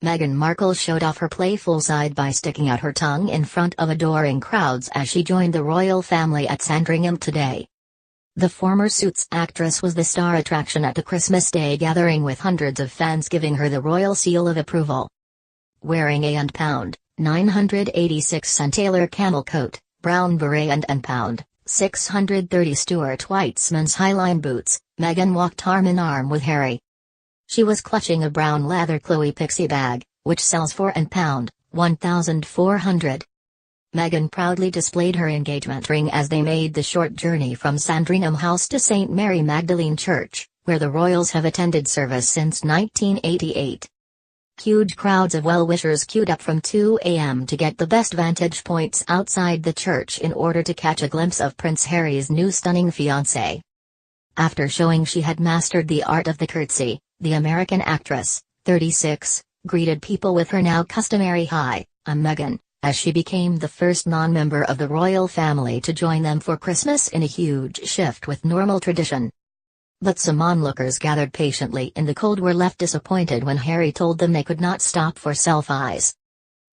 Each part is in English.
Meghan Markle showed off her playful side by sticking out her tongue in front of adoring crowds as she joined the royal family at Sandringham today. The former Suits actress was the star attraction at the Christmas Day gathering, with hundreds of fans giving her the royal seal of approval. Wearing a £1, 986 Tailor camel coat, brown beret and £1, 630 Stuart Weitzman's highline boots, Meghan walked arm-in-arm with Harry. She was clutching a brown leather Chloe Pixie bag, which sells for £1, 1,400. Meghan proudly displayed her engagement ring as they made the short journey from Sandringham House to St. Mary Magdalene Church, where the royals have attended service since 1988. Huge crowds of well-wishers queued up from 2 a.m. to get the best vantage points outside the church in order to catch a glimpse of Prince Harry's new stunning fiancée. After showing she had mastered the art of the curtsy, the American actress, 36, greeted people with her now customary "Hi, I'm Meghan," as she became the first non-member of the royal family to join them for Christmas in a huge shift with normal tradition. But some onlookers gathered patiently in the cold were left disappointed when Harry told them they could not stop for selfies.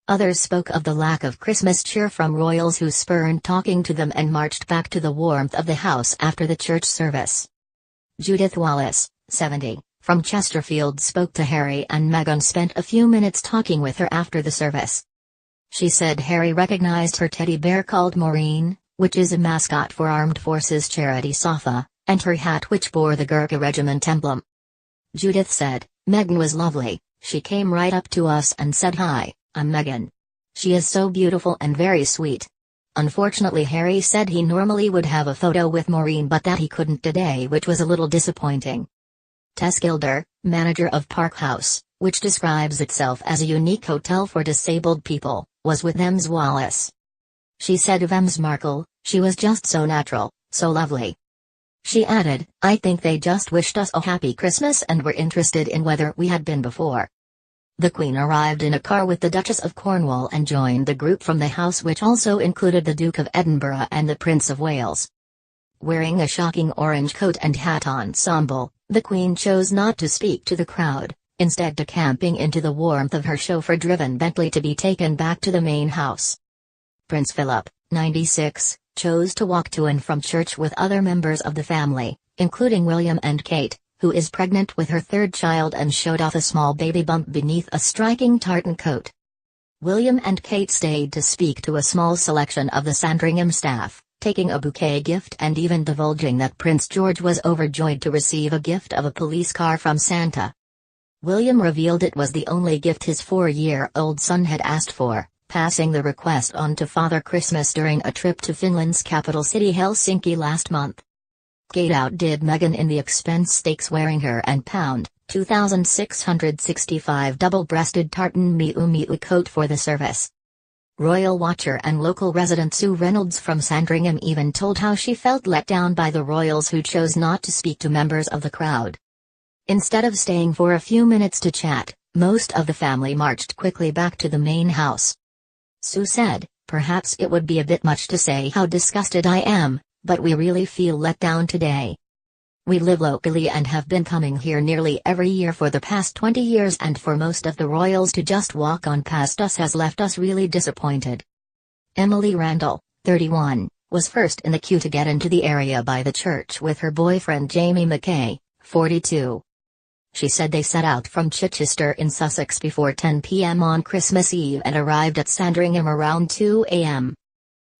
Others spoke of the lack of Christmas cheer from royals who spurned talking to them and marched back to the warmth of the house after the church service. Judith Wallace, 70, from Chesterfield spoke to Harry, and Meghan spent a few minutes talking with her after the service. She said Harry recognized her teddy bear called Maureen, which is a mascot for Armed Forces charity SAFA, and her hat which bore the Gurkha Regiment emblem. Judith said, "Meghan was lovely, she came right up to us and said hi, I'm Meghan. She is so beautiful and very sweet." Unfortunately, Harry said he normally would have a photo with Maureen but that he couldn't today, which was a little disappointing. Tess Gilder, manager of Park House, which describes itself as a unique hotel for disabled people, was with Ms. Wallace. She said of Ms. Markle, "She was just so natural, so lovely." She added, "I think they just wished us a happy Christmas and were interested in whether we had been before." The Queen arrived in a car with the Duchess of Cornwall and joined the group from the house, which also included the Duke of Edinburgh and the Prince of Wales. Wearing a shocking orange coat and hat ensemble, the Queen chose not to speak to the crowd, instead decamping into the warmth of her chauffeur-driven Bentley to be taken back to the main house. Prince Philip, 96, chose to walk to and from church with other members of the family, including William and Kate, who is pregnant with her third child and showed off a small baby bump beneath a striking tartan coat. William and Kate stayed to speak to a small selection of the Sandringham staff, taking a bouquet gift and even divulging that Prince George was overjoyed to receive a gift of a police car from Santa. William revealed it was the only gift his 4-year-old son had asked for, passing the request on to Father Christmas during a trip to Finland's capital city Helsinki last month. Kate outdid Meghan in the expense stakes, wearing her £1, 2,665 double-breasted tartan Miu Miu coat for the service. Royal watcher and local resident Sue Reynolds from Sandringham even told how she felt let down by the royals who chose not to speak to members of the crowd. Instead of staying for a few minutes to chat, most of the family marched quickly back to the main house. Sue said, "Perhaps it would be a bit much to say how disgusted I am, but we really feel let down today. We live locally and have been coming here nearly every year for the past 20 years, and for most of the royals to just walk on past us has left us really disappointed." Emily Randall, 31, was first in the queue to get into the area by the church with her boyfriend Jamie Mackay, 42. She said they set out from Chichester in Sussex before 10 p.m. on Christmas Eve and arrived at Sandringham around 2 a.m.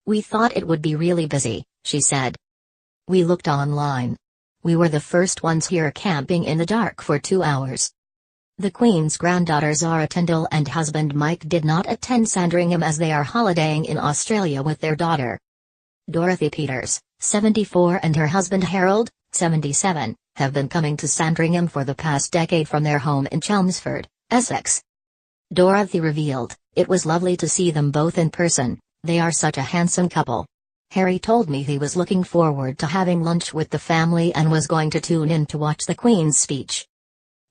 "We thought it would be really busy," she said. "We looked online. We were the first ones here, camping in the dark for 2 hours." The Queen's granddaughter Zara Tyndall and husband Mike did not attend Sandringham as they are holidaying in Australia with their daughter. Dorothy Peters, 74, and her husband Harold, 77, have been coming to Sandringham for the past decade from their home in Chelmsford, Essex. Dorothy revealed, "It was lovely to see them both in person, they are such a handsome couple. Harry told me he was looking forward to having lunch with the family and was going to tune in to watch the Queen's speech."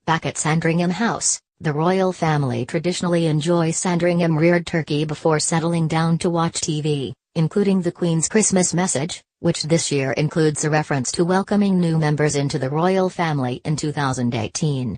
Back at Sandringham House, the royal family traditionally enjoy Sandringham reared turkey before settling down to watch TV, including the Queen's Christmas message, which this year includes a reference to welcoming new members into the royal family in 2018.